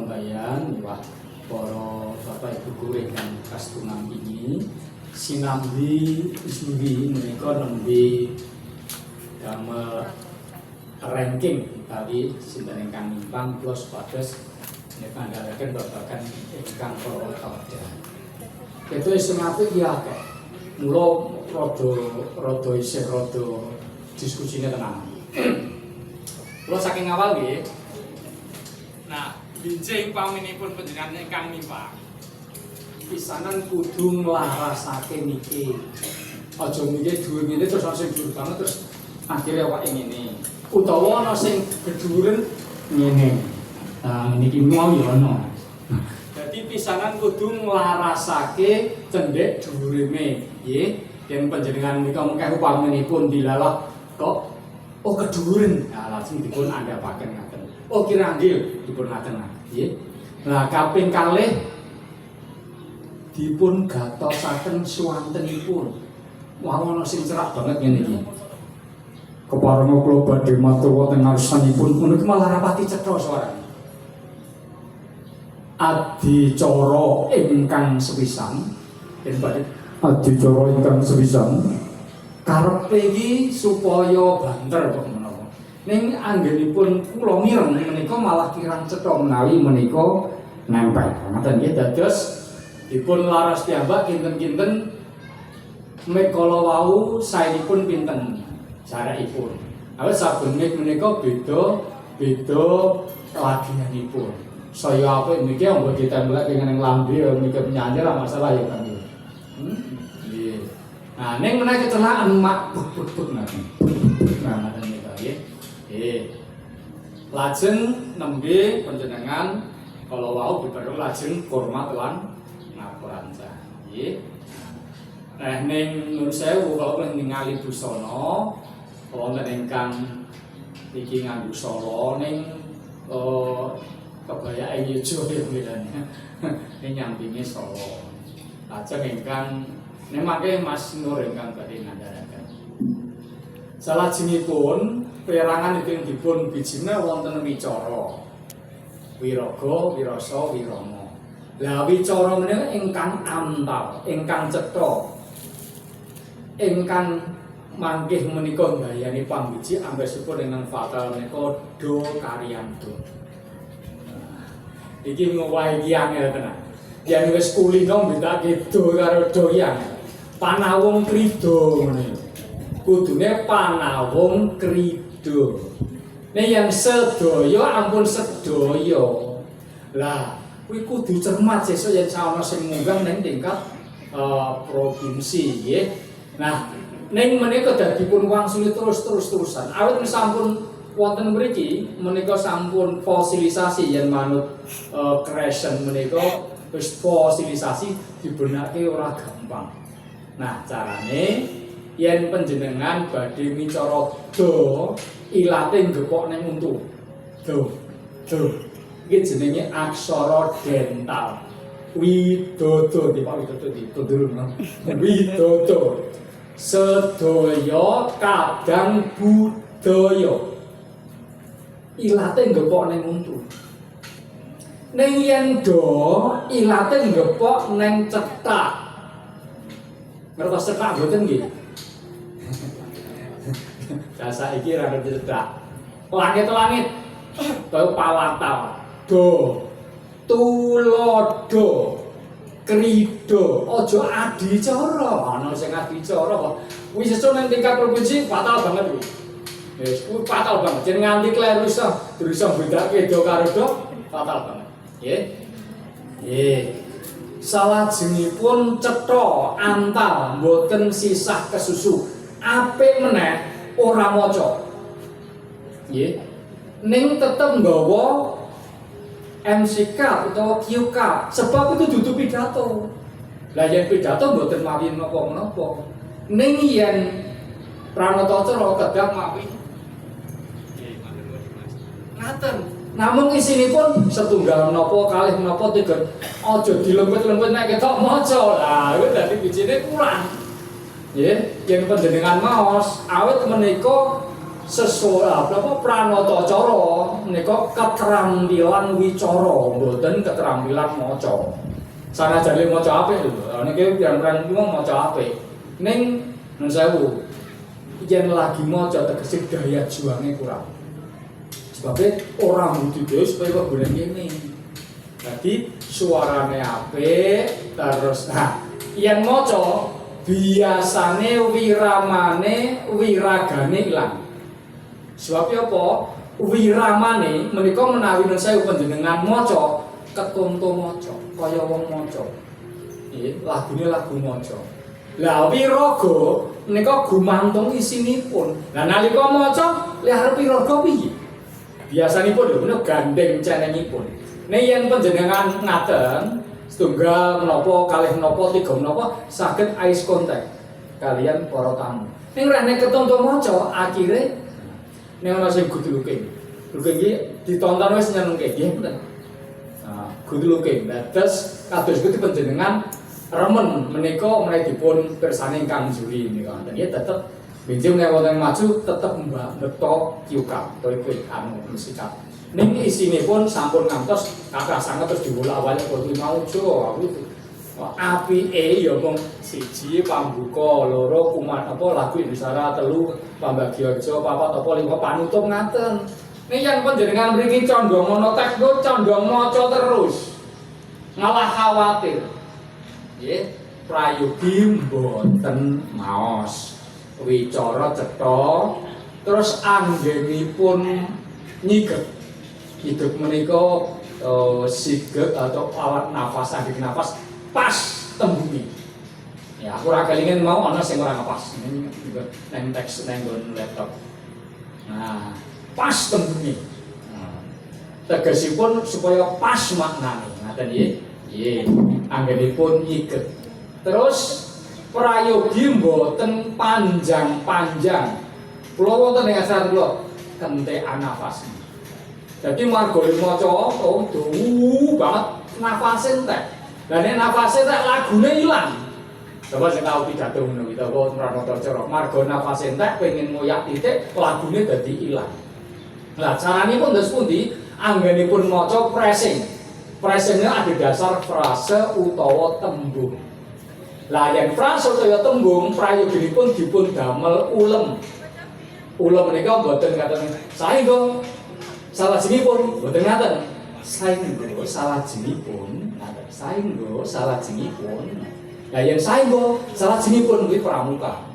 pembayan wah para Bapak Ibu guru ingkang kastunam ini sinambi ismbi menika nembe damel ranking utawi sinten ingkang nimpang kula supados ngandharaken babagan ingkang protokol. Itu sing apik ya akeh. Mula rada isih rada diskusine tenang. Kula saking awal nggih. Nah, binjing paminipun panjenengan ingkang nimpang. Pisanan kudu nglarasake niki. Aja mikir dhuwur ngene terus ana sing dhuwur banget terus akhire awake ngene. Utawa ana sing gedhuren ngene. Nah, niki mau ya ana. Dadi pisanan kudu nglarasake cendhek dhuwurene, nggih. Yen panjenengan menika mengke upaminipun dilalah kok kedhuwuren. Nah, lajeng dipun andhapaken ngaten. Oh kiranggil dipun ngaten nggih. Nah, kaping kalih dipun gatosaken swantenipun. Wah ana sing cerak banget ngene iki. Keparenga kula badhe matur wonten ngarsanipun menika malah rapati cetha suarane. Adicara ingkang sepisan yen badhe adicara ingkang sepisan karepe iki supaya banter kok menawa. Ning anggenipun kula mireng menika malah kirang cetha menawi menika nempel. Ngoten nggih dados dipun laras piyambak kinten-kinten mekala wau saenipun pinten jarakipun. Awit saben menika beda lagianipun. Saya apik niki ambek ditembelake kenging lambe niki penyanyi lah masalah ya kan. Nggih. Nah, ning menawi kecelakaan mak buk nanti. Nah, ngoten niki nggih. Lajeng nembe panjenengan kala wau diperlu lajeng hormat lan ngapuranca. Nggih. Nah, ning nur sewu kala ningali busana wonten ingkang iki nganggo sala ning kebayake nyojo bedane. Ning nyampinge sala. Lajeng ingkang nemake Mas Nur ingkang badhe ngandharaken. Salajengipun perangan ingkang dipun bijine wonten wicara. Wiraga, wirasa, wirama. Lah wicara menika ingkang antal, ingkang cetha. Ingkang mangkih menika gayane pambiji ambesipun ingkang fatal menika do karyanto. Iki ngowahi iki angel tenan. Yen wis kulino mbedake do karo doyan. Panawung krida ngene. Kudune panawung krida. Nek yang sedaya ampun sedaya. Lah, kuwi kudu cermat sesuk yen ana sing munggah ning tingkat provinsi nggih. Nah, ning menika dipun wangsuli terus-terusan. Awit sampun wonten mriki menika sampun fosilisasi yen manut Crescent menika wis fosilisasi dibenake ora gampang. Nah, carane yen panjenengan badhe micara do ilate ngepok ning untu. Do. Iki jenenge aksara dental. Widodo di Pak Widodo ditundurno. Widodo. Sedaya kadang budaya. Ilate ngepok ning untu. Ning yen do ilate ngepok ning cetak. Ngertos cetak mboten nggih? Jasa iki ra ngerti cetak. Langit-langit kaya palatal. Do. Tulodo. Krido. Aja adicara. Ana sing adicara kok. Wis sesuk ning tingkat provinsi fatal banget kuwi. Wis kuwi fatal banget. Jeneng nganti kleru iso bedake do karo do fatal banget. Nggih. Salajengipun cetha antal mboten sisah kesusu. Apik meneh ora maca. Nggih. Ning tetep nggawa MCK utawa QK sebab itu dudu pidato. Lah yen pidato mboten mawi napa-napa. Ning yen pranatacara kedah mawi. Ngaten. Namun isinipun setunggal menapa kalih menapa tiga aja dilempet-lempet nek ketok maca. Lah kuwi dadi bijine kurang. Nggih, yen panjenengan maos awit menika pranata cara menika keterampilan wicara mboten keterampilan maca. Sanajane maca apik lho. Niki pirang-pirang wong maca apik. Ning nun sewu yen lagi maca tegese daya juange kurang. Sebabnya orang butuh supaya kok boleh gini. Jadi suarane apik terus yen maca biasane wiramane wiragane ilang. Sebabnya apa? Wiramane menika menawi nun sewu panjenengan maca ketonto maca kaya wong maca. Nggih, lagune lagu maca. Lah wiraga menika gumantung isinipun. Lah nalika maca lha arep wiraga piye? Biasanipun lho menika gandeng cenengipun. Nek yen panjenengan ngaten, setunggal menapa, kalih menapa, tiga menapa saged eye contact kalian para tamu. Ning rene ketonto maca akhire nek ana sing good looking. Looking iki ditonton wis nyenengke nggih mboten. Good looking. Dados kados kuwi panjenengan remen menika menawi dipun pirsani ingkang juri menika. Nggih tetep benjing nek wonten maju tetep beto kiuka utawa anu sikap. Ning isinipun sampun ngantos kathah sanget terus diwolak-walik kudu maujo aku apike ya mung siji pambuka, loro kuman apa lagu Indonesia, telu pambagya kerja, papat apa lima panutup ngaten. Ning yen panjenengan mriki condong monotek kok condong maca terus. Malah khawatir. Nggih, prayogi mboten maos. Wicara cetha terus anggenipun nyiget. Hidup menika sigeg atau alat nafas anggen nafas pas tembunge. Ya, aku ora kelingen mau ana sing ora ngepas. Nang teks nang laptop. Nah, pas tembunge. Tegesipun supaya pas maknane. Ngaten nggih. Nggih, anggenipun nyiget. Terus prayogi mboten panjang-panjang. Kula wonten ing asar kula kentekan nafas. Jadi margane maca dawu banget nafase entek. Lah nek nafase entek lagune ilang. Coba sing tau pidato ngono iki apa pranata cara marga nafase entek pengin ngoyak titik lagune dadi ilang. Lah caranipun ndos pundi? Anggenipun maca pressing. Pressingnya ada dasar frase utawa tembung. Lah yen frase utawa tembung prayoginipun dipun damel ulem. Ulem menika mboten ngaten saengga salajengipun mboten ngaten. Saengga salajengipun ngaten. Saengga salajengipun. Lah yen saengga salajengipun kuwi pramuka.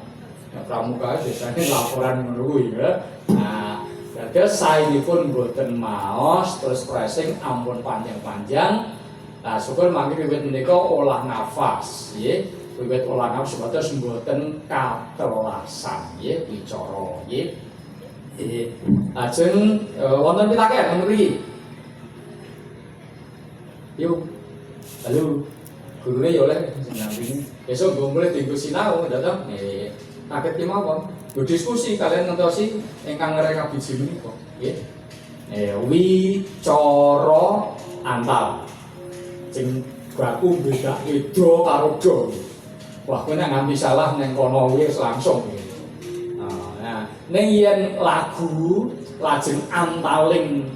Nah, pramuka biasanya laporan ngono kuwi ya. Nah, dados saenipun mboten maos terus pressing ampun panjang-panjang. Nah, syukur mangke wiwit menika olah nafas, nggih. Wiwit olah nafas supados mboten katelasan, nggih, wicara, nggih. Lajeng wonten pitaken mriki. Yuk. Halo. Gurune ya oleh sinambing. Besok gue mulai dienggo sinau datang. Kaget ki mawon. Berdiskusi kalian ngentosi ingkang ngreka biji menika, nggih. Wicara antal. Sing baku bedake do karo do. Wah, kowe nek nganti salah ning kono wis langsung. Nah, ning yen lagu lajeng antaling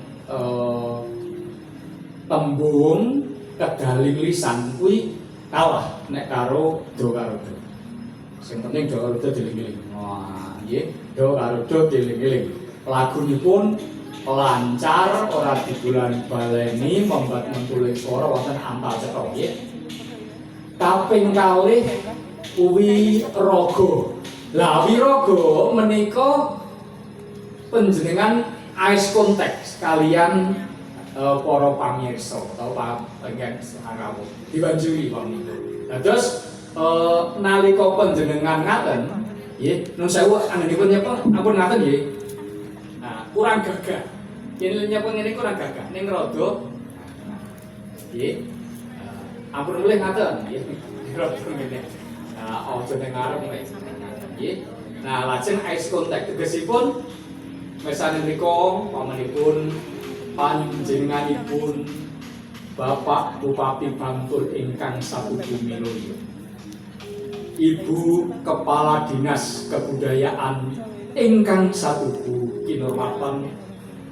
tembung kedaling lisan kuwi kalah nek karo do karo do. Sing penting do karo do dieling-eling. Wah, nggih, do karo do dieling-eling. Lagunipun lancar ora dibulan baleni membuat mentulis suara wonten antal cetha nggih. Kaping kalih kuwi raga. Lah wiraga menika panjenengan eyes contact kalian para pamirsa atau pengen sangawu dibanjuri menika. Dados nalika panjenengan ngaten nggih, nun sewu anggenipun nyapa ampun ngaten nggih. Nah, kurang gagah. Yen nyapa ngene kurang gagah ning rada nggih. Ampun mulih ngaten nggih. Rada ngene. Nah, aja ning ngarep nggih. Nah, lajeng eyes contact tegesipun mesane menika pamanipun panjenenganipun Bapak Bupati Bantul ingkang saputu miloryo. Ibu Kepala Dinas Kebudayaan ingkang satuku kinurmatan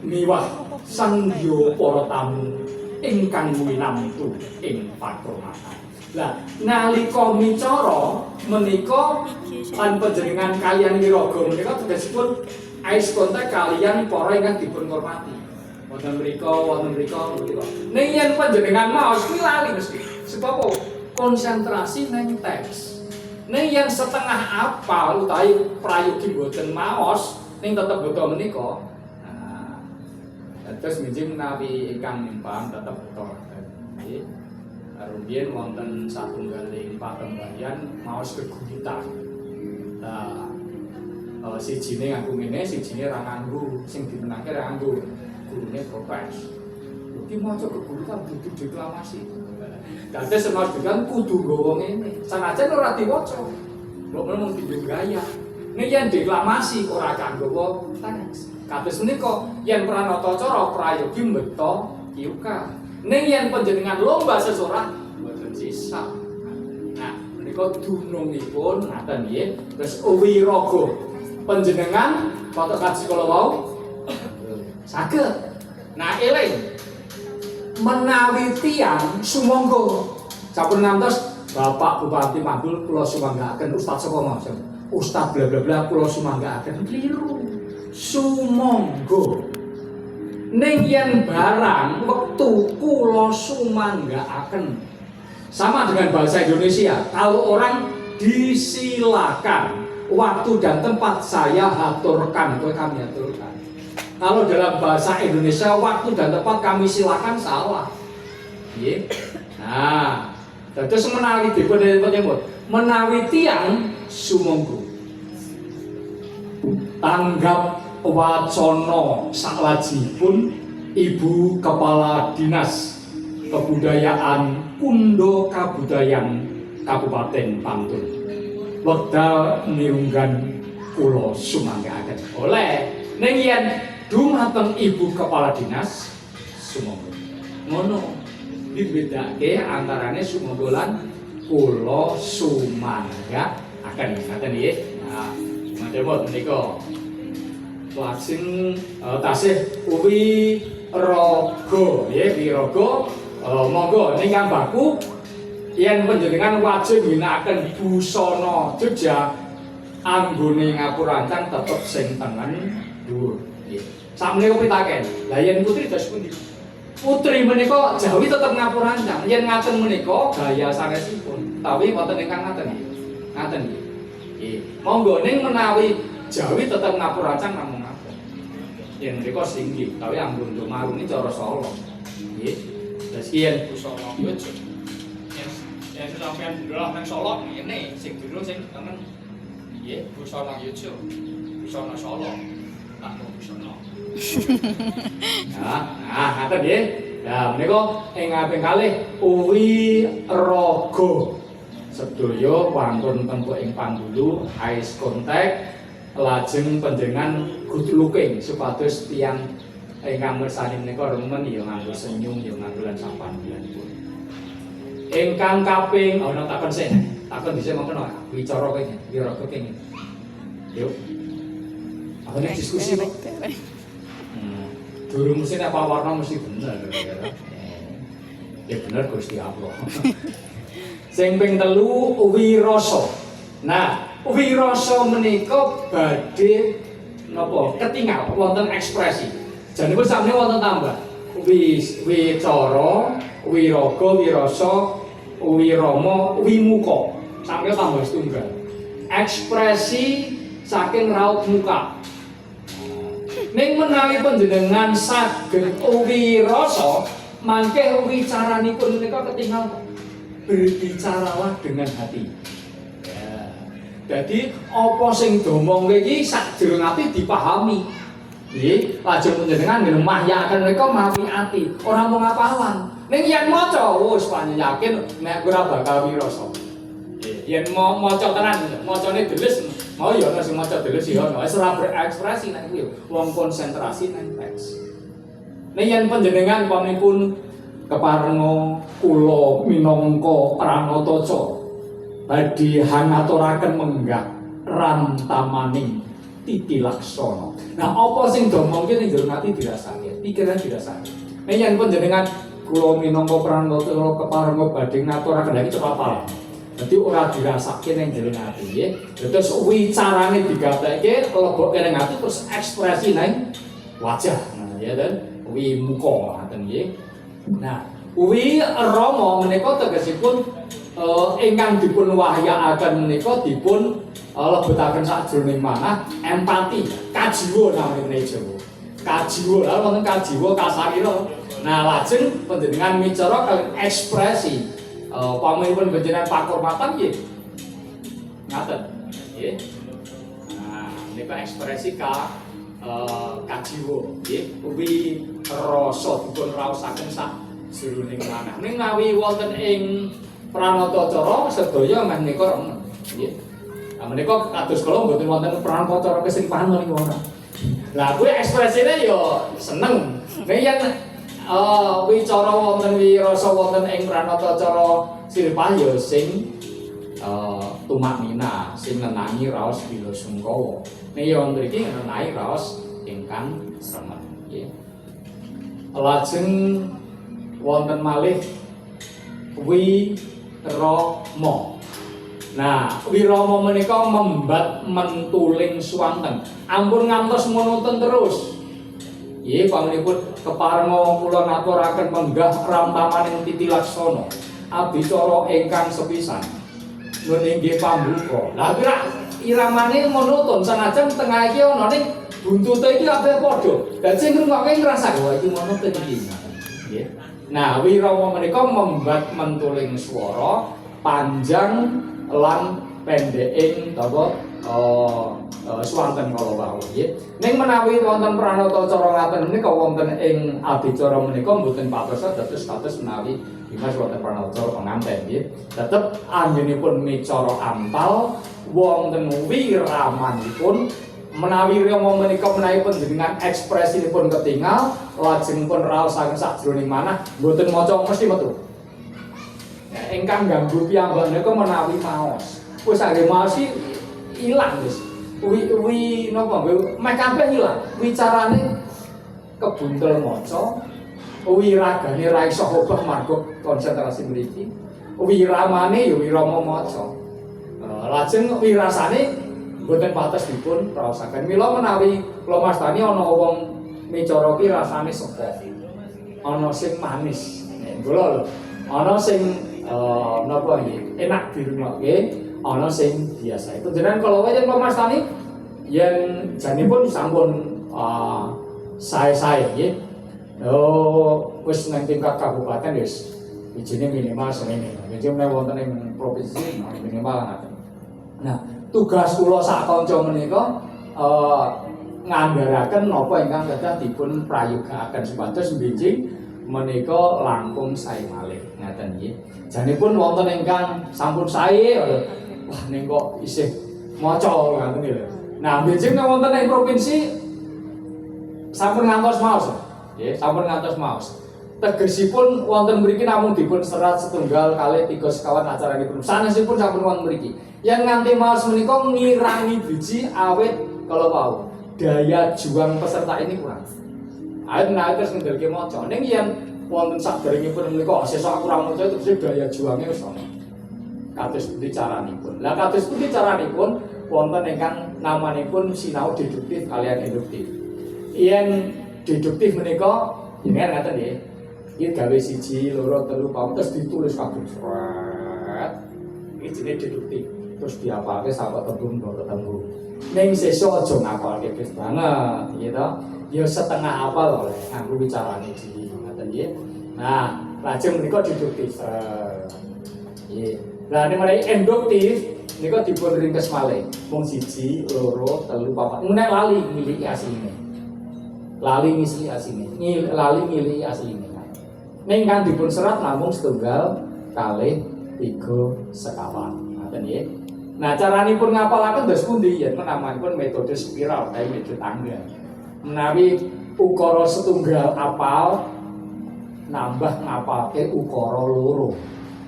miwah sangyo para tamu ingkang winamtu ing pakurmatan. Lah nalika micara menika lan panjenengan kaliyan Wiraga menika tegesipun ais kontak kaliyan para ingkang dipun hormati. Wonten mriku menika. Ning yen panjenengan maos kuwi lali mesti. Sebab konsentrasi nang teks. Ning yen setengah apal utawi prayogi boten maos ning tetep beto menika. Nah, terus mijing menawi ingkang nimpang tetep beto. Nggih. Rumiyin wonten satunggaling patembahan maos geguritan. Nah, sijine nganggo ngene, sijine ra nganggo, sing dimenangke ra nganggo. Gurune protes. Iki maca geguritan kudu deklamasi. Dados senajan juga kudu nggawa ngene. Sanajan ora diwaca. Kok mung dienggo gaya. Nek yen deklamasi ora kanggo teks. Kados menika yen pranatacara prayogi mbeta kiuka. Ning yen panjenengan lomba sesorah mboten sisa. Nah, menika dunungipun ngaten nggih. Terus Wiraga panjenengan foto kaji kala wau saged. Nah, eling menawi tiyang sumangga sampun ngantos Bapak Bupati Mandul kula sumanggaaken Ustaz sapa mas? Ustaz bla bla bla kula sumanggaaken kliru. Sumangga ning yen barang wektu kula sumanggaaken sama dengan bahasa Indonesia. Kalau orang disilakan waktu dan tempat saya aturkan, kami aturkan. Kalau dalam bahasa Indonesia waktu dan tempat kami silakan salah. Nggih. Nah, dados menawi dipun nyebut menawi tiyang sumangga tanggap wacana saklajengipun Ibu Kepala Dinas Kebudayaan Kundo Kabudayan Kabupaten Pantun wekdal mirunggan kula sumanggaaken. Oleh ning yen dumateng Ibu Kepala Dinas sumangga. Ngono dibedakake antarane sumangga lan kula sumanggaaken. Ngaten nggih. Nah, monggo menika lajeng tasih Wiraga nggih Wiraga monggo ningkang baku yen panjenengan wajib ngginakaken busana Jogja anggone ngapurancang tetep sing tengen dhuwur. Sakmenika pitaken. Lah yen putri dados pundi? Putri menika Jawi tetep ngapurancang. Yen ngaten menika gaya sanesipun. Tawi wonten ingkang ngaten nggih. Ngaten nggih. Nggih. Monggo ning menawi Jawi tetep ngapurancang namung ngaten. Yen menika singgi, tawi anggun maruni cara Solo. Nggih. Terus yen busana Yojo. Yen sampeyan ndelok nang Solo ngene, sing dulu sing tengen. Nggih, busana Yojo. Busana Solo. Tak mau busana. Nah, ngaten nggih. Nah, menika ing kaping kalih Wiraga. Sedaya wantun tempo ing Panggulu ais kontak lajeng panjenengan good looking supados tiyang ingkang mirsani menika remen ya nganggo senyum ya nganggo lan sapanjenenganipun. Ingkang kaping ana takon sih. Takon dhisik mongkon wicara kene, Wiraga kene. Yuk. Apa nek diskusi kok? Durung mesti nek warna mesti bener. Ya bener Gusti Allah. Sing ping 3 wirasa. Nah, wirasa menika badhe napa ketingal wonten ekspresi. Janipun sakmene wonten tambah. Wicara, wiraga, wirasa, wirama, wimuka. Sakmene tambah setunggal. Ekspresi saking raut muka. Ning menawi panjenengan saged wirasa, mangke wicaranipun menika ketingal. Berbicaralah dengan hati. Ya. Jadi apa sing domong iki sakjroning ati dipahami. Nggih, lajeng panjenengan ngemahyaken mereka mawi ati, ora mung ngapalan. Ning yen maca wis pancen yakin nek ora bakal wirasa. Nggih, yen maca tenan, macane deles, mau ya ana sing maca deles ya ana, wis ora berekspresi nek kuwi wong konsentrasi nang teks. Ning yen panjenengan pamipun keparenga kula minangka pranataca badhe hangaturaken menggah rantamaning titilaksana. Nah, apa sing domongke ning jero ati dirasake, pikiran dirasake. Nek yen panjenengan kula minangka pranata keparenga badhe ngaturaken iki cepet apal. Dadi ora dirasake ning jero ati nggih. Terus wicarane digatekke lebokke ning ati terus ekspresi ning wajah. Nah, ya ten wi muka ngoten nggih. Nah, wi rama menika tegesipun ingkang dipun wahyakaken menika dipun lebetaken sakjroning manah empati, kajiwa namine Jawa. Kajiwa, lha wonten kajiwa kasarira. Nah, lajeng panjenengan micara kaliyan ekspresi pamanipun panjenengan pakurmatan nggih. Ngaten, nggih. Nah, menika ekspresi kajiwa nggih. Kuwi rasa dipun raosaken sakjroning manah. Ning nawi wonten ing pranatacara sedaya menika remen nggih. Nah, menika kados kula mboten wonten pranatacara kesripahan menika ora. Lah kuwi ekspresine ya seneng. Nek yen wicara wonten wirasa wonten ing pranatacara siripah ya sing tumaknina, sing nenangi raos bila sungkawa. Nek ya wonten mriki nenangi raos ingkang remen nggih. Lajeng wonten malih wirama. Nah, wirama menika membat mentuling swanten. Ampun ngantos monoton terus. Nggih, pamanipun keparenga kula ngaturaken menggah rampamaning titilaksana. Adicara ingkang sepisan. Nun inggih pambuka. Lah kira iramane monoton sanajan tengah iki ana ning buntute iki kabeh padha. Dadi sing ngrungokke ngrasake wae iki monoton iki. Nggih. Nah, wirama menika membat mentuling swara panjang lan pendeking utawa swanten kala wau nggih. Ning menawi wonten pranatacara ngaten menika wonten ing adicara menika mboten patos dados status menawi Dimas wonten pranatacara penganten nggih. Tetep anjenipun micara ampal wonten wiramanipun menawi rama menika menawi panjenengan ekspresinipun ketingal lajeng pun raosaken sakjroning manah mboten maca mesti metu. Ingkang ganggu piyambak menika menawi maos. Wis anggere maos iki ilang wis. Wi napa meh kabeh ilang. Wicarane kebuntel maca, wiragane ra iso obah marga konsentrasi mriki. Wiramane ya wirama maca. Lajeng wirasane mboten patos dipun raosaken. Mila menawi kula mastani ana wong micara ki rasane sepok. Ana sing manis. Nek kula lho, ana sing napa iki enak dirungokke, ana sing biasa. Itu jenengan kalau wae kula mastani yen janipun sampun sae-sae nggih. Wis nang tingkat kabupaten wis ijine minimal semene. Nek menawi wonten ing provinsi minimal ngaten. Nah, tugas kula sak kanca menika ngandharaken napa ingkang kedah dipun prayogakaken supados benjing menika langkung sae malih ngaten nggih. Janipun wonten ingkang sampun sae wah ning kok isih maca ngaten lho. Nah, benjing wonten ing provinsi sampun ngantos maos. Nggih, sampun ngantos maos. Tegesipun wonten mriki namung dipun serat setunggal kalih 3 sekawan acaranipun. Sanesipun sampun wonten mriki. Yang nganti maos menika ngirangi biji awet kalau mau daya juang peserta ini kurang. Awet menawi terus ngendhalke maca. Ning yen wonten saderengipun menika sesuk kurang maca terus daya juange wis ana. Kados pundi caranipun. Lah kados pundi caranipun wonten ingkang namanipun sinau deduktif kaliyan induktif. Yen deduktif menika jenengan ngaten nggih. Iki gawe 1, 2, 3, 4 terus ditulis kabeh. Iki jenenge deduktif. Terus diapalke sampai tembung tembung. Ning sesuk aja ngapalke wis banget, gitu. Ya setengah apal oleh nganggo wicarane dhewe ngoten nggih. Nah, lajeng menika deduktif. Nggih. Lah nek menawi induktif nika dipun ringkes malih. Mung 1, 2, 3, 4. Nek lali miliki asline. Lali ngisi asline. Lali miliki asline. Ning kan dipun serat namung setunggal kalih 3 sekawan. Ngoten nggih. Nah, caranipun ngapalaken dos pundi? Yen namanipun metode spiral kae metode tangga. Menawi ukara setunggal apal nambah ngapalke ukara loro.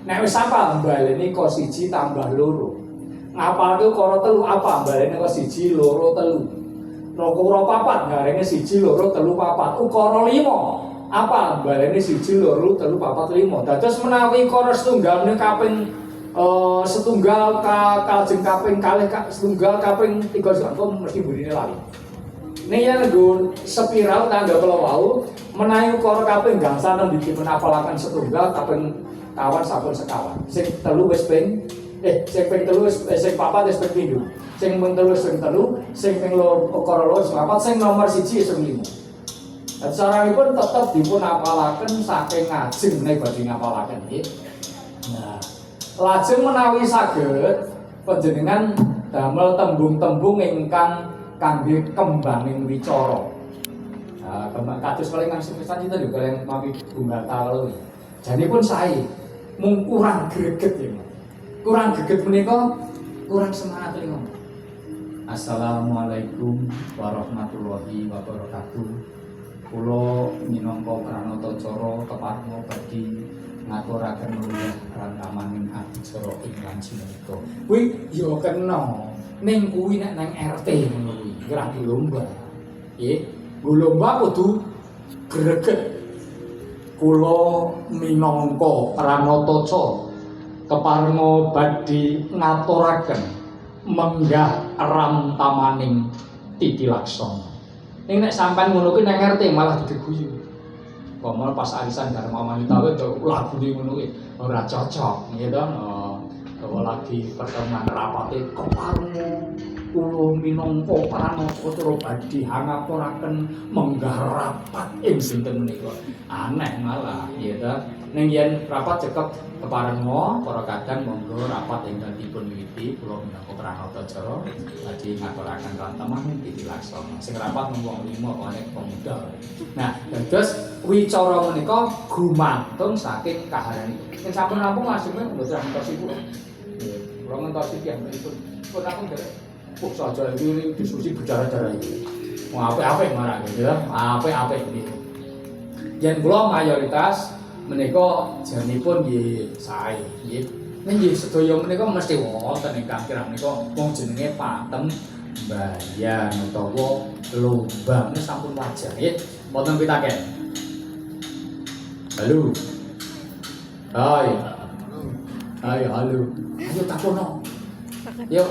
Nek wis apal baleni kok 1 tambah loro. Ngapalke ukara 3 apa baleni kok 1, 2, 3. Ukara 4 garenge 1 2 3 4. Ukara 5 apa balene 1 2 3 4 5. Dados menawi ukara setunggal menika kaping setunggal kajeng kaping kalih setunggal kaping 3 sampun mesti burine lali. Nek yen nggo spiral tangga kula wau menawi ukara kaping gangsal nembe dipunapalaken setunggal kaping kawan sampun sekawan. Sing 3 wis ping sing ping 3 sing 4 wis ping pindho. Sing ping 3 sing 3, sing ping 2 ukara 2 sing 4, sing nomor 1 sing 5. Saranipun tetep dipunapalaken saking ngajeng nek badhe ngapalaken nggih. Nah, lajeng menawi saged panjenengan damel tembung-tembung ingkang kangge kembanging wicara. Kembang kados kelingan sepisan itu lho kalian mawi tunggal talu. Janipun sae mung kurang greget ya. Kurang greget menika kurang semangat lho. Assalamualaikum warahmatullahi wabarakatuh. Kula minangka Pranatacara kepareng badhe ngaturaken luwih rangkamaning adicara ingkang sinika. Kuwi ya kena ning kuwi nek nang RT ngono kuwi, ora dilomba. Nggih, lomba kudu greget. Kula minangka Pranatacara keparenga badhe ngaturaken menggah ramtamaning titilaksana. Ning nek sampean ngono kuwi nang RT malah digeguyu. Kok pas arisan Dharma Wanita kuwi lagune ngono kuwi ora cocok, nggih to. Kalau lagi pertemuan rapate keparenga kula minangka Pranatacara badhe ngaturaken menggah rapat ing sinten menika. Aneh malah, ya ta. Ning yen rapat cekep keparenga para kadang monggo rapat ingkang dipun wiwiti kula minangka Pranatacara badhe ngaturaken ranteman titilaksana. Sing rapat mung 5 kene pemuda. Nah, dados wicara menika gumantung saking kaharanipun. Yen sampun rampung langsung mboten ngertosi kula. Kula ngertosi piyambakipun. Pun aku nderek kok saja iki diskusi bicara-bicara iki. Mau apik-apik marang gitu ya. Apik-apik niku. Yen kula mayoritas menika janipun nggih sae nggih. Ning nggih sedaya menika mesti wonten ingkang kirang menika wong jenenge patem mbayang utawa lomba menika sampun wajar nggih. Mboten pitaken. Halo. Hai. Hai, halo. Ayo takono. Yo.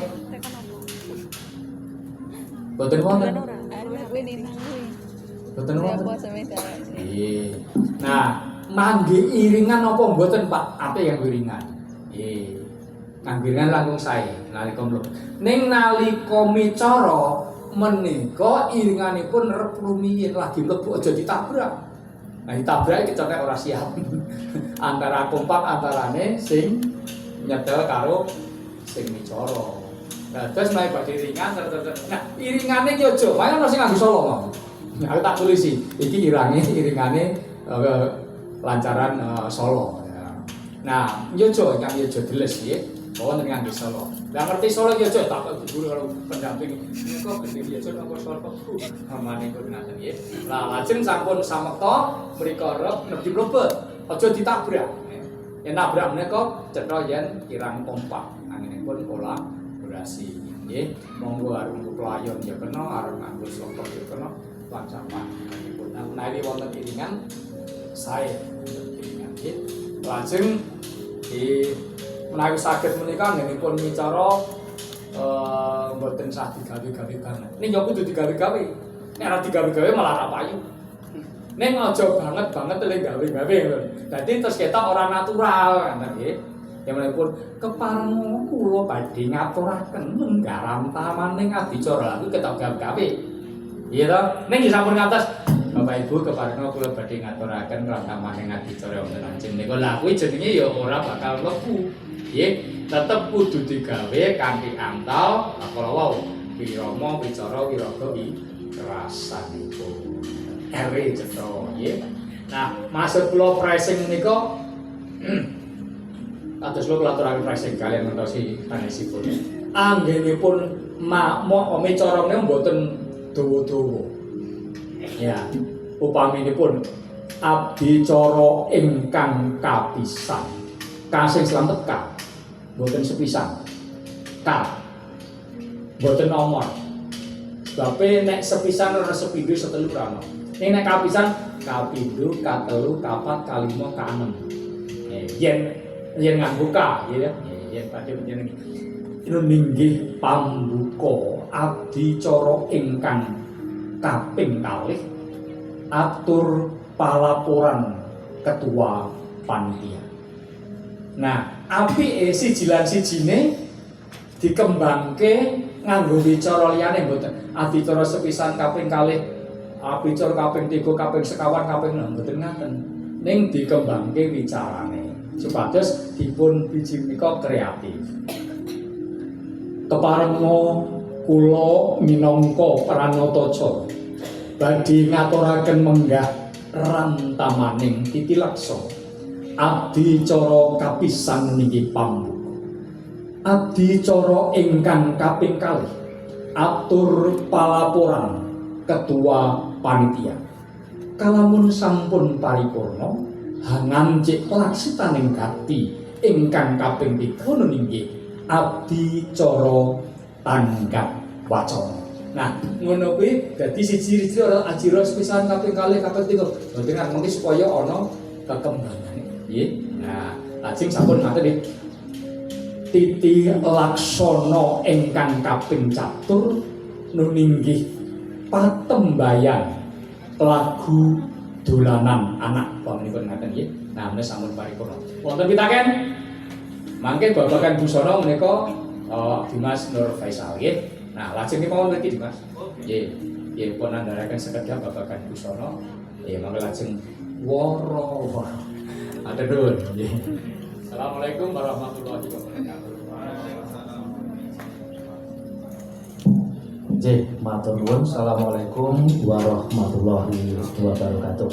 Mboten wonten. Mboten wonten. Nah, mangge iringan apa mboten Pak? Apik yang iringan. Nggih. Kangge iringan langkung sae nalika mlebu. Ning nalika micara menika iringanipun rep rumiyin lagi mlebu aja ditabrak. Nah, ditabrak kecoke ora siap. Antara kompak antarane sing nyetel karo sing micara. Nah, terus mulai badhe iringan nah, iringane ki aja, wae ana sing nganggo solo mau. Aku tak tulisi, iki iringane lancaran solo. Nah, yojo ingkang yojo deles nggih, wonten nganggo solo. Lah ngerti solo ki aja tak guru karo pendamping. Menika gede yojo napa solo amane koordinator nggih. Lah lajeng sampun samekta mriko nedhi mlebet, aja ditabrak. Yen nabrak menika cetha yen kirang kompak. Anginipun kolaborasi nggih. Monggo arep pelayon ya kena, arep nganggo slokok ya kena, lancapan. Nah, menawi wonten iringan sae iringan nggih. Lajeng menawi saged menika nggih micara mboten sah digawe-gawe banget. Ning yo kudu digawe-gawe. Nek ora digawe-gawe malah ora payu. Ning aja banget le gawe-gawe lho. Dadi terus ketok ora natural ngoten nggih. Ya menipun keparenga kula badhe ngaturaken menggaram tamaning adicara lha ketok gawe-gawe. Iya to? Ning sampun ngantos Bapak Ibu keparenga kula badhe ngaturaken rangkamaning adicara wonten ajeng nika. Lah kuwi jenenge ya ora bakal mlebu. Nggih, tetep kudu digawe kanthi antal kala wau wirama wicara wiraga rasanipun. Eri cetha nggih. Nah, maksud kula pricing menika kados kula aturaken pricing kaliyan ngentosi sanesipun. Anggenipun micara menika mboten dawa-dawa. Ya, upaminipun adicara ingkang kapisan. Kasing slamet K. Mboten sepisan. K. Mboten nomor. Sebabe nek sepisan ora sepindho setelu ora ono. Ning nek kapisan kapindho, katelu, kapat, kalima, kaenem. Yen nganggo ka ya. Yen padhe jenenge. Inu ninggih pambuka adicara ingkang kaping kalih atur palaporan ketua panitia. Nah, apike siji lan sijine dikembangke nganggo wicara liyane mboten. Adicara sepisan kaping kalih, wicara kaping 3, kaping sekawan, kaping 6 mboten ngaten. Ning dikembangke wicarane supados dipun biji menika kreatif. Keparenga kula minangka Pranataca badhe ngaturaken menggah rantamaning titilaksa adicara kapisan niki pambuka. Adicara ingkang kaping kalih atur palaporan ketua panitia. Kalamun sampun paripurna hangancik laksitaning gati ingkang kaping 3 niki adicara tanggap wacana. Nah, ngono kuwi dadi siji-siji ora ajira sepisan kaping kalih kaping 3. Dadi mengki supaya ana kekembangane. Nggih. Nah, lajeng sampun ngaten nggih. Titi laksana ingkang kaping 4 nuninggih patembayan lagu dolanan anak. Pamanipun ngaten nggih. Nah, menika sampun paripurna. Wonten pitaken? Mangke babagan busana menika Dimas Nur Faisal nggih. Nah, lajeng kemawon mriki Dimas. Nggih. Nggih pun andharaken sekedhap babagan busana. Nggih, mangke lajeng woro. Atur nuwun. Nggih. Assalamualaikum warahmatullahi wabarakatuh. Nggih, matur nuwun. Assalamualaikum warahmatullahi wabarakatuh.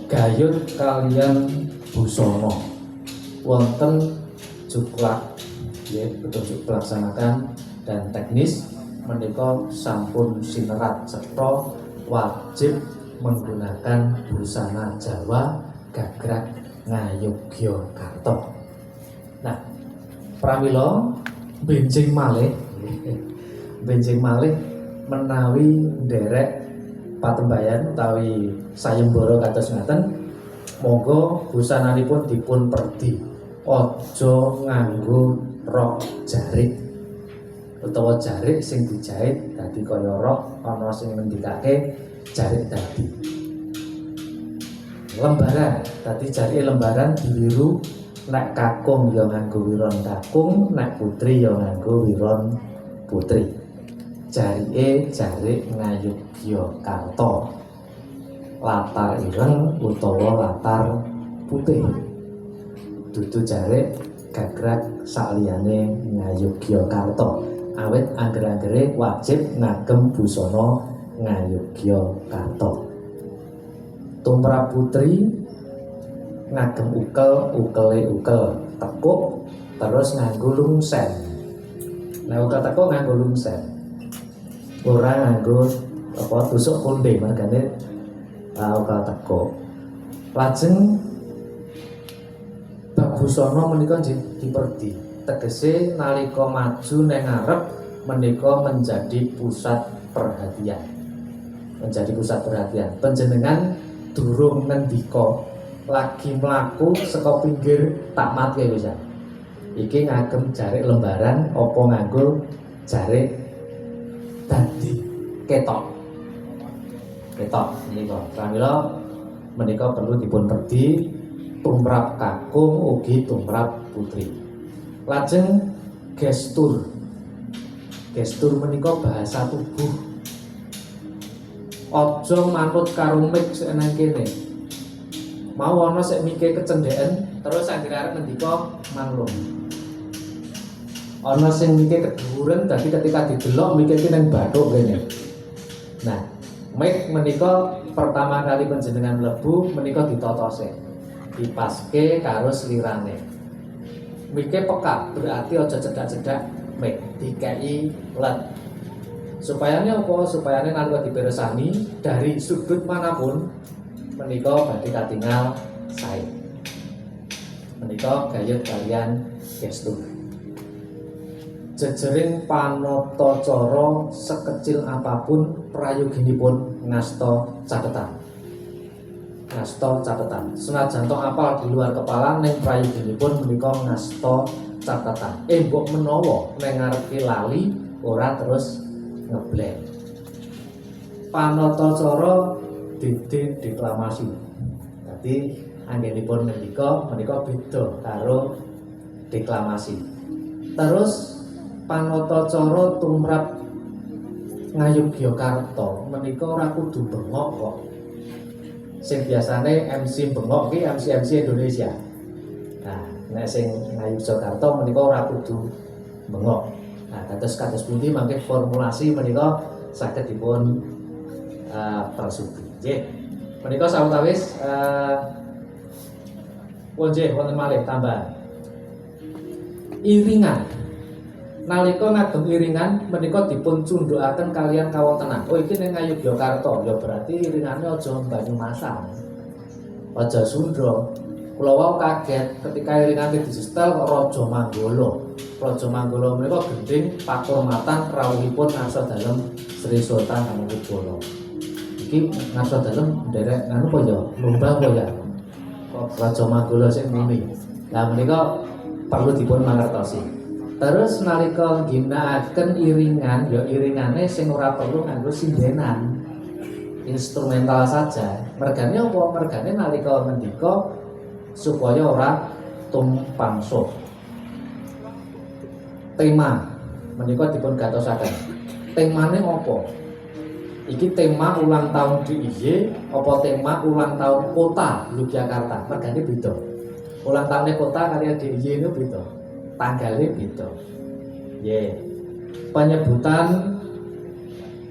Gayut kalian busana wonten juklak nggih petunjuk pelaksanakan dan teknis menika sampun sinerat serta wajib menggunakan busana Jawa gagrag Ngayogyakarta. Nah, pramila benjing malih menawi nderek patembayan utawi sayembara kados ngaten, monggo busananipun dipun perdi. Aja nganggo rok jarik utawa jarik sing dijahit dadi kaya rok, ana sing ngendikake jarik dadi lembaran, dadi jarike lembaran diwiru. Nek kakung ya nganggo wiron kakung, nek putri ya nganggo wiron putri. Jarike jarik Ngayogyakarta, latar ireng utawa latar putih. Dudu jarik gagrag saliyane Ngayogyakarta. Awit angger-anggere wajib ngagem busana Ngayogyakarta. Tumrap putri ngagem ukel tekuk terus nganggo lungsen. Nah, ukel tekuk nganggo lungsen. Ora nganggo tusuk konde margane ukel tekuk. Lajeng bab busana menika diperdi. Tegese nalika maju neng ngarep menika menjadi pusat perhatian. Menjadi pusat perhatian. Panjenengan durung ngendika lagi mlaku saka pinggir tak matke wis. Iki ngagem jarik lembaran apa nganggo jarik dadi ketok. Ketok menika. Pramila menika perlu dipun perdi tumrap kakung ugi tumrap putri. Lajeng gestur. Gestur menika bahasa tubuh. Aja manut karo mik sik nang kene. Mau ana sik mike kecendheken terus anggere arep ngendika manglung. Ana sing mike kedhuwuren dadi ketika didelok mike iki nang bathuk kene. Nah, mik menika pertama kali panjenengan mlebu menika ditotose. Dipaske karo slirane. Mike peka berarti aja cedak-cedak mik dikei let. Supayanya apa? Supayanya nalika dipirsani dari sudut manapun menika badhe katingal sae. Menika gayut kalian gestur. jejering panatacara sekecil apapun prayoginipun ngasta cathetan. Ngasta cathetan. Senajan tok apal di luar kepala ning prayoginipun menika ngasta cathetan. Mbok menawa ning ngarepe lali ora terus ngeblek. Panatacara didi deklamasi. Dadi anggenipun menika beda karo deklamasi. Terus panatacara tumrap Ngayogyakarta menika ora kudu bengok kok. Sing biasane MC bengok ki MC Indonesia. Nah, nek sing Ngayogyakarta menika ora kudu bengok. Nah, kados pundi mangke formulasi menika saged dipun persugi. Nggih. Menika sawetawis nggih wonten malih tambahan. Iringan. Nalika ngagem iringan menika dipun cundhukaken kalian kawontenan. Oh iki ning Ngayogyakarta, ya berarti iringane aja Banyumasan. Aja Sundha. Kula wau kaget ketika iringan disetel kok Raja Manggala. Raja Manggala menika gending pakurmatan rawuhipun ngarsa dalem Sri Sultan Hamengkubuwana. Iki ngarsa dalem nderek anu apa ya? Lomba apa ya? Kok Raja Manggala sing muni. Lah menika perlu dipun mangertosi. Terus nalika ginakaken iringan, ya iringane sing ora perlu nganggo sindenan. Instrumental saja. Mergane apa? Mergane nalika ngendika supaya ora tumpang suh. Tema menika dipun gatosaken. Temane apa? Iki tema ulang tahun DIY apa tema ulang tahun kota Yogyakarta? Mergane beda. Ulang tahunnya kota kalian DIY itu beda. Tanggalnya beda. Penyebutan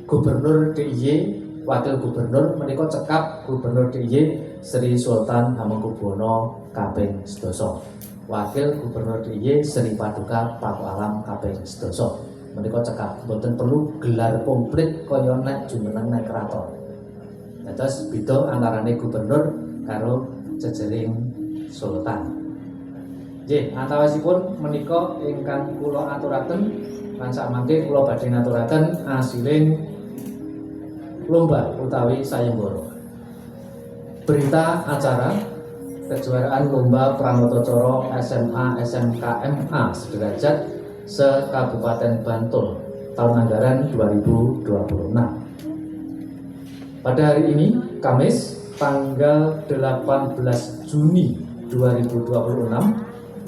Gubernur DIY, Wakil Gubernur menika cekap Gubernur DIY Sri Sultan Hamengkubuwana kaping 11. Wakil Gubernur DIY Sri Paduka Pakualam kaping 11. Menika cekap, mboten perlu gelar komplit kaya nek jumeneng nek kraton. Terus beda antarane gubernur karo jejering sultan. Nggih, antawisipun menika ingkang kula aturaken lan sakmangke kula badhe ngaturaken asiling lomba utawi sayembara. Berita acara kejuaraan lomba pranatacara SMA SMK MA sederajat se-Kabupaten Bantul tahun anggaran 2026. Pada hari ini Kamis tanggal 18 Juni 2026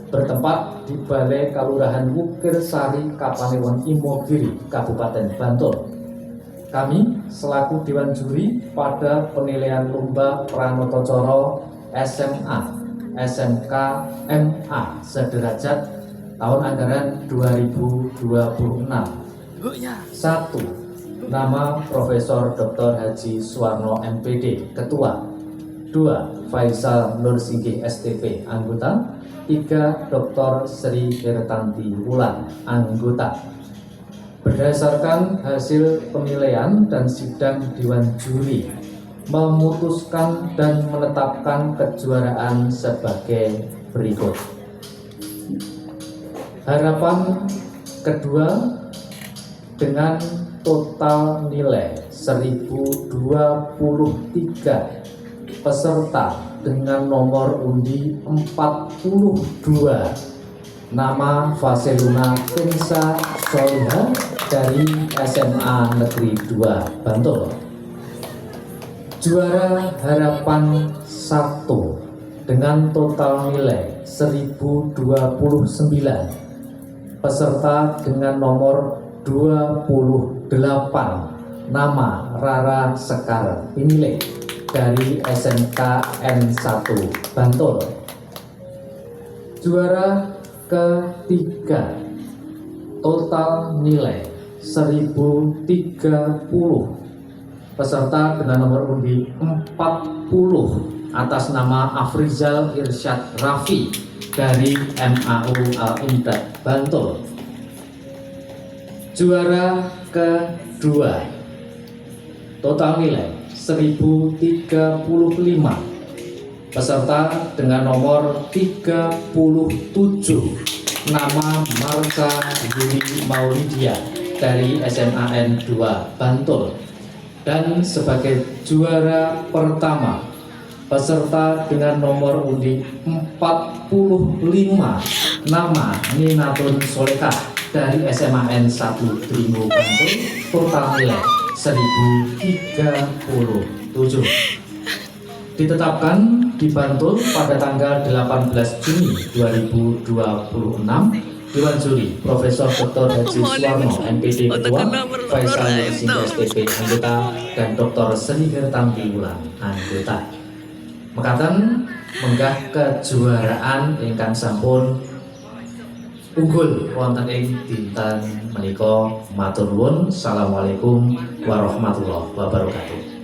bertempat di Balai Kalurahan Wukir Sari Kapanewon Imogiri Kabupaten Bantul. Kami selaku Dewan Juri pada penilaian lomba pranatacara SMA SMK MA sederajat tahun anggaran 2026. 1. Nama Profesor Dr. Haji Suwarno MPD Ketua. 2. Faisal Nursinggih STP Anggota. 3. Dr. Sri Hertanti Wulan Anggota. Berdasarkan hasil pemilihan dan sidang Dewan Juri memutuskan dan menetapkan kejuaraan sebagai berikut. Harapan kedua dengan total nilai 1023 peserta dengan nomor undi 42. Nama Faseluna Finsa Soliha dari SMA Negeri 2 Bantul. Juara harapan 1 dengan total nilai 1029. Peserta dengan nomor 28. Nama Rara Sekar Pinilih dari SMK N1 Bantul. Juara ketiga total nilai 1030. Peserta dengan nomor undi 40 atas nama Afrizal Irsyad Raffi dari MAU Al-Imdad Bantul. Juara kedua total nilai 1035. Peserta dengan nomor 37 nama Marsa Yuli Maulidia dari SMAN 2 Bantul. Dan sebagai juara pertama, peserta dengan nomor undi 45, nama Ninatun Solekah dari SMAN 1 Dringo Bantul, total nilai 1037. Ditetapkan di Bantul pada tanggal 18 Juni 2026. Dewan Juri Profesor Dr. Haji Suwarno MPD Ketua, Faisal Yasin STP anggota, dan Dr. Seniger Tampi Wulan anggota. Mekaten menggah kejuaraan ingkang sampun unggul wonten ing dinten menika. Matur nuwun. Assalamualaikum warahmatullahi wabarakatuh.